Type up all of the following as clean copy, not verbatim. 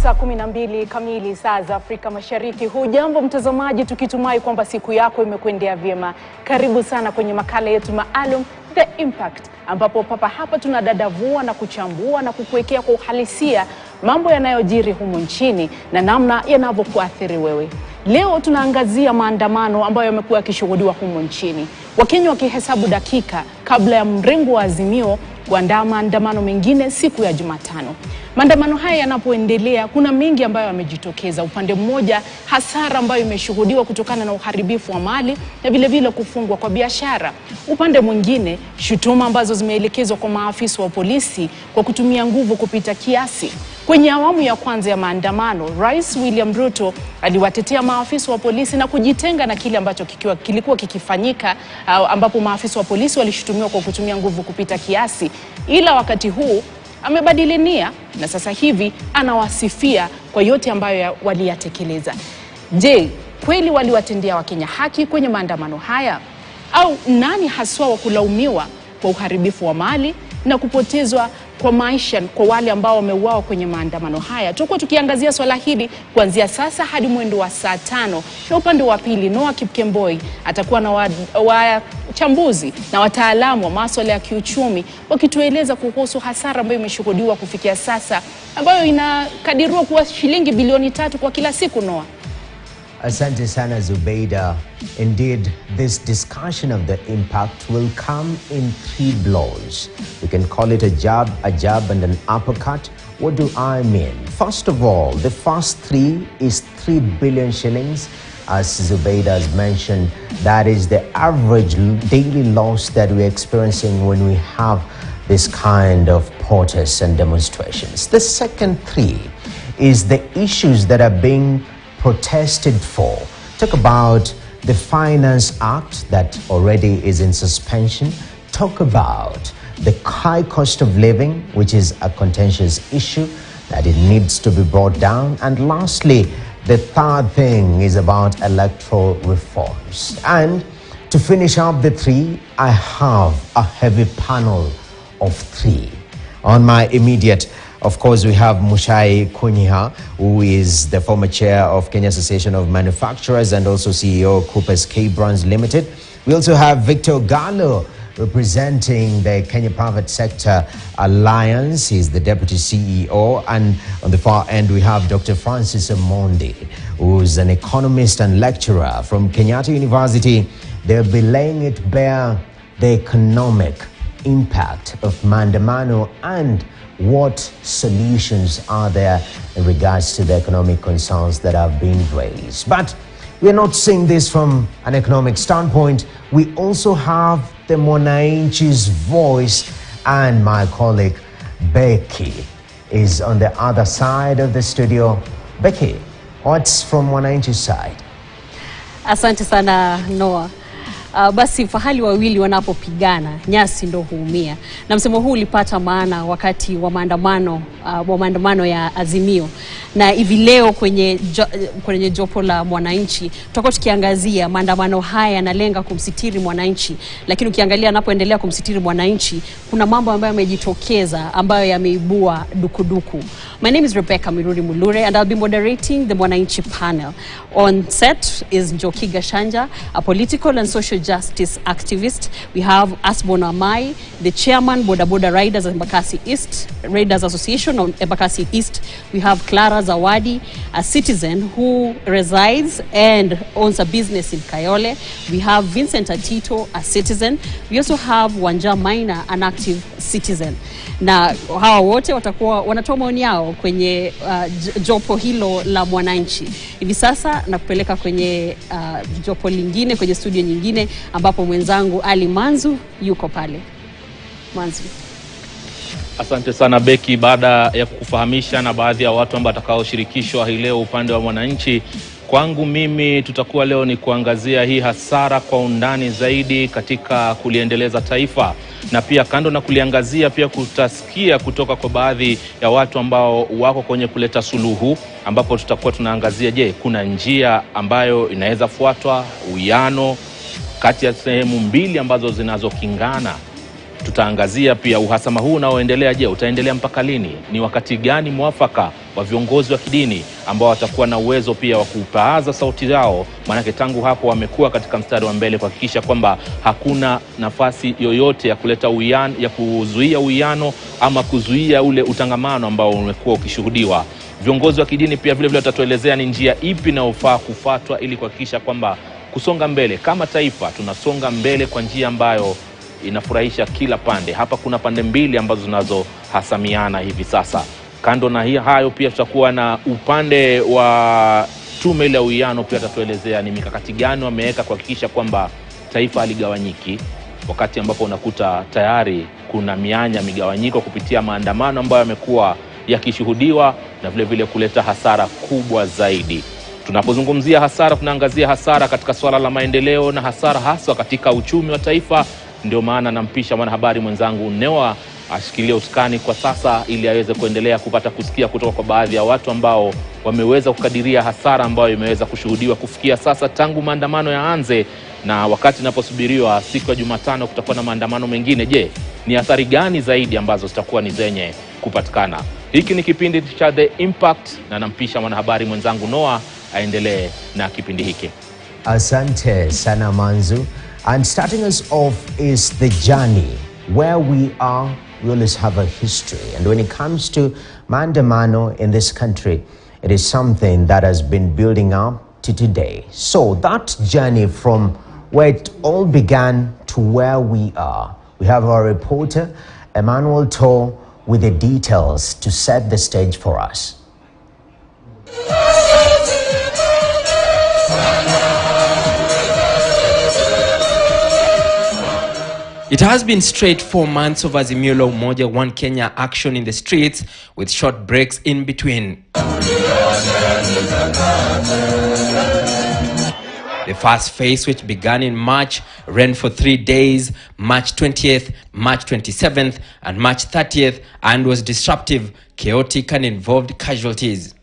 saa 12 kamili saa za Afrika Mashariki. Hujambo mtazamaji, tukitumai kwamba siku yako imekwendea vyema. Karibu sana kwenye makala yetu maalum The Impact, ambapo hapa tunadadavua na kuchambua na kukuwekea kwa uhalisia mambo yanayojiri humu nchini na namna yanavyokuathiri wewe. Leo tunaangazia maandamano ambayo yamekuwa yakishuhudiwa humu nchini. Wakenya wakihesabu dakika kabla ya mrengo wa Azimio kuandaa maandamano mengine siku ya Jumatano. Maandamano haya yanapoendelea, kuna mengi ambayo yamejitokeza. Upande mmoja, hasara ambayo imeshuhudiwa kutokana na uharibifu wa mali na vile vile kufungwa kwa biashara. Upande mwingine, shutuma ambazo zimeelekezwa kwa maafisa wa polisi kwa kutumia nguvu kupita kiasi. Kwenye awamu ya kwanza ya maandamano, Rais William Ruto aliwatetea maafisa wa polisi na kujitenga na kile ambacho kilikuwa kikifanyika, ambapo maafisa wa polisi walishutumiwa kwa kutumia nguvu kupita kiasi. Ila wakati huu amebadili nia na sasa hivi anawasifia kwa yote ambayo waliyatekeleza. Je, kweli waliwatendea Wakenya haki kwenye maandamano haya? Au nani haswa wa kulaumiwa kwa uharibifu wa mali na kupotezwa kwa maisha kwa wale ambao wameuawa kwenye maandamano haya? Tutakuwa tukiangazia swala hili kuanzia sasa hadi mwendo wa saa 5. Na upande wa pili, Noah Kipkemboi atakuwa na wachambuzi na wataalamu wa masuala ya kiuchumi wakitueleza kuhusu hasara ambayo imeshuhudiwa kufikia sasa, ambayo inakadiriwa kuwa shilingi bilioni 3 kwa kila siku. Noah. Asante sana Zubeida. Indeed, this discussion of the impact will come in 3 blows. We can call it a jab, and an uppercut. What do I mean? First of all, the first 3 is 3 billion shillings. As Zubeida has mentioned, that is the average daily loss that we're experiencing when we have this kind of protests and demonstrations. The second 3 is the issues that are being protested for. Talk about the Finance Act that already is in suspension. Talk about the high cost of living, which is a contentious issue that it needs to be brought down. And lastly, the third thing is about electoral reforms. And to finish up the 3, I have a heavy panel of 3. On my immediate, of course, we have Mushai Kunyiha, who is the former chair of Kenya Association of Manufacturers and also CEO of Coopers K Brands Limited. We also have Victor Gallo, representing the Kenya Private Sector Alliance. He's the deputy CEO. And on the far end, we have Dr. Francis Omondi, who's an economist and lecturer from Kenyatta University. They'll be laying it bare, the economic impact of Maandamano and what solutions are there in regards to the economic concerns that have been raised. But we're not seeing this from an economic standpoint. We also have the Mwananchi's voice, and my colleague Becky is on the other side of the studio. Becky, what's from Mwananchi's side? Asante sana Noah. Basi fahali wawili wanapopigana nyasi ndo huumia, na msemo huu ulipata maana wakati wa maandamano ya Azimio. Na hivi leo kwenye jopo la Mwananchi tutakuwa tukiangazia maandamano haya yanalenga kumsitiri mwananchi, lakini ukiangalia anapoendelea kumsitiri mwananchi kuna mambo ambayo yamejitokeza ambayo yameibua dukuduku. My name is Rebecca Miruri Mulure and I'll be moderating the Mwananchi panel. On set is Njoki Gashanja, a political and social justice activist. We have Asbon Amai, the chairman Boda Boda Riders of Embakasi East, Riders Association of Embakasi East. We have Clara Zawadi, a citizen who resides and owns a business in Kayole. We have Vincent Atito, a citizen. We also have Wanja Maina, an active citizen. Na hawa wote watakuwa wanatoa maoni yao kwenye jopo hilo la Mwananchi. Hivi sasa nakupeleka kwenye jopo lingine, kwenye studio nyingine ambapo mwenzangu Ali Manzu yuko pale. Manzu. Asante sana Becky, baada ya kukufahamisha na baadhi ya watu ambao watakaoshirikishwa hii leo upande wa Mwananchi. Kwangu mimi tutakuwa leo ni kuangazia hii hasara kwa undani zaidi katika kuliendeleza taifa, na pia kando na kuliangazia pia kutasikia kutoka kwa baadhi ya watu ambao wako kwenye kuleta suluhu, ambapo tutakuwa tunaangazia je, kuna njia ambayo inaweza fuatwa, uwiano kati ya sehemu mbili ambazo zinazokingana. Tutaangazia pia uhasama huu unaoendelea, je, utaendelea mpaka lini? Ni wakati gani mwafaka wa viongozi wa kidini ambao watakuwa na uwezo pia wa kupaaza sauti zao, maana tangu hapo wamekuwa katika mstari wa mbele kuhakikisha kwamba hakuna nafasi yoyote ya kuleta uwiano, ya kuzuia uwiano ama kuzuia ule utangamano ambao umekuwa ukishuhudiwa. Viongozi wa kidini pia vile vile watatuelezea ni njia ipi inayofaa kufuatwa ili kuhakikisha kwamba kusonga mbele kama taifa, tunasonga mbele kwa njia ambayo inafurahisha kila pande. Hapa kuna pande mbili ambazo zinazohasamiana hivi sasa. Kando na hayo pia tutakuwa na upande wa tume ile ya uwiano, pia atatuelezea ni mikakati gani wameweka kuhakikisha kwamba taifa haligawanyiki, wakati ambapo unakuta tayari kuna mianya migawanyiko kupitia maandamano ambayo yamekuwa yakishuhudiwa na vile vile kuleta hasara kubwa zaidi. Tunapozungumzia hasara, tunaangazia hasara katika swala la maendeleo na hasara hasa katika uchumi wa taifa. Ndio maana nampisha mwanahabari mwenzangu Noah ashikilie usukani kwa sasa ili aweze kuendelea kupata kusikia kutoka kwa baadhi ya watu ambao wameweza kukadiria hasara ambayo imeweza kushuhudiwa kufikia sasa tangu maandamano yaanze, na wakati inaposubiriwa siku ya Jumatano kutakuwa na maandamano mengine. Je, ni athari gani zaidi ambazo zitakuwa ni zenye kupatikana? Hiki ni kipindi cha The Impact na nampisha mwanahabari mwenzangu Noah aendelee na kipindi hiki. Asante sana Manzu. And starting us off is the journey. Where we are, we always have a history. And when it comes to maandamano in this country, it is something that has been building up to today. So that journey from where it all began to where we are, we have our reporter, Emmanuel Toh, with the details to set the stage for us. It has been straight 4 months of Azimio la Umoja One Kenya action in the streets, with short breaks in between. The first phase, which began in March, ran for 3 days, March 20th, March 27th, and March 30th, and was disruptive, chaotic, and involved casualties.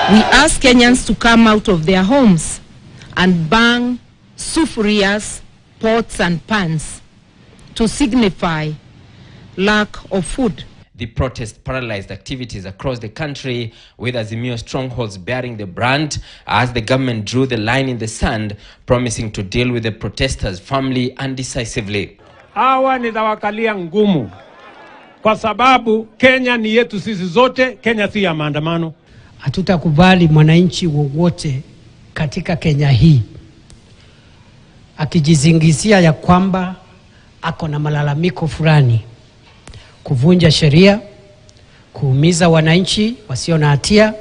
We ask Kenyans to come out of their homes and bang sufurias, pots and pans to signify lack of food. The protest paralyzed activities across the country, with Azimio strongholds bearing the brunt as the government drew the line in the sand, promising to deal with the protesters firmly and decisively. Hawa nitawakalia ngumu kwa sababu Kenya ni yetu sisi zote. Kenya si ya maandamano. Hatutakubali mwananchi wowote katika Kenya hii akijizingizia ya kwamba ako na malalamiko fulani, kuvunja sheria, kuumiza wananchi wasio na hatia.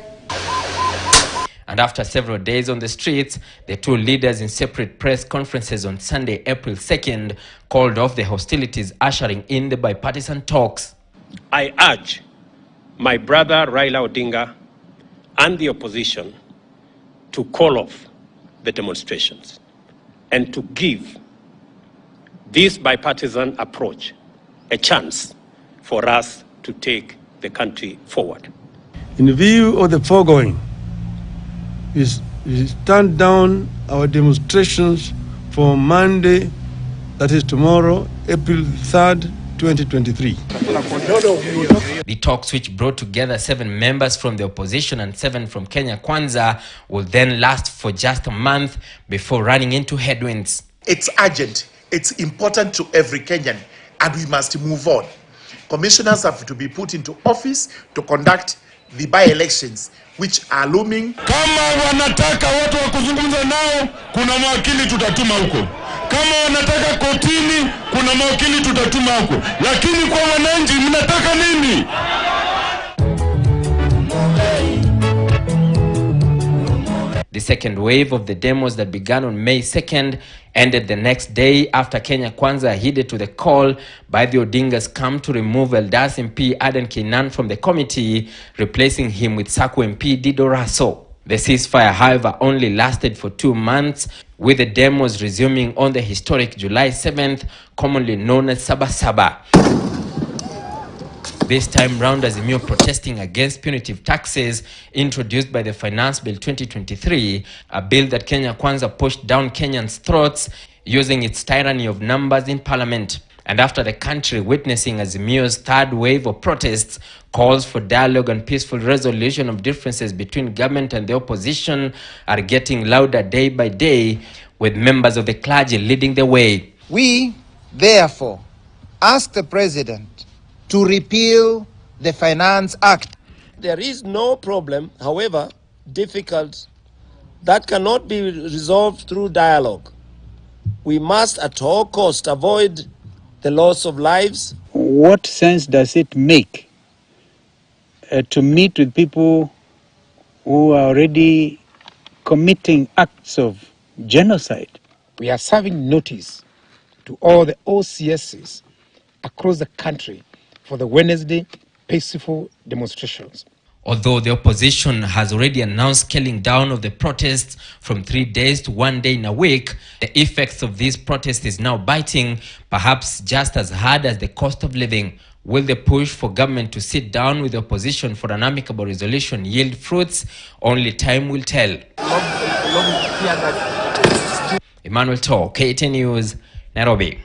And after several days on the streets, the two leaders in separate press conferences on Sunday, April 2nd, called off the hostilities, ushering in the bipartisan talks. I urge my brother Raila Odinga and the opposition to call off the demonstrations and to give this bipartisan approach a chance for us to take the country forward. In view of the foregoing, we stand down our demonstrations for Monday, that is tomorrow, April 3rd, 2023. The talks, which brought together 7 members from the opposition and 7 from Kenya Kwanza, will then last for just a month before running into headwinds. It's urgent, it's important to every Kenyan, and we must move on. Commissioners have to be put into office to conduct the by-elections which are looming. Kama wanataka watu wa kuzungumza nao, kuna mawakili tutatuma huko. Kama wanataka kotini, kuna mawakili tutatuma huko. Lakini kwa wananchi mnataka nini? The second wave of the demos that began on May 2nd ended the next day after Kenya Kwanza heeded to the call by the Odingas camp to remove Eldas MP Aden Keynan from the committee, replacing him with Saku MP Dido Raso. The ceasefire, however, only lasted for 2 months, with the demos resuming on the historic July 7th, commonly known as Saba Saba. This time round, Azimio protesting against punitive taxes introduced by the Finance Bill 2023, a bill that Kenya Kwanza pushed down Kenyans' throats using its tyranny of numbers in parliament. And after the country witnessing Azimio's third wave of protests, calls for dialogue and peaceful resolution of differences between government and the opposition are getting louder day by day, with members of the clergy leading the way. We, therefore, ask the President to repeal the Finance Act. There is no problem, however difficult, that cannot be resolved through dialogue. We must at all costs avoid the loss of lives. What sense does it make to meet with people who are already committing acts of genocide? We are serving notice to all the OCSs across the country for the Wednesday peaceful demonstrations. Although the opposition has already announced scaling down of the protests from 3 days to 1 day in a week, the effects of these protests is now biting, perhaps just as hard as the cost of living. Will the push for government to sit down with the opposition for an amicable resolution yield fruits? Only time will tell. Emmanuel Tor, KTN News, Nairobi.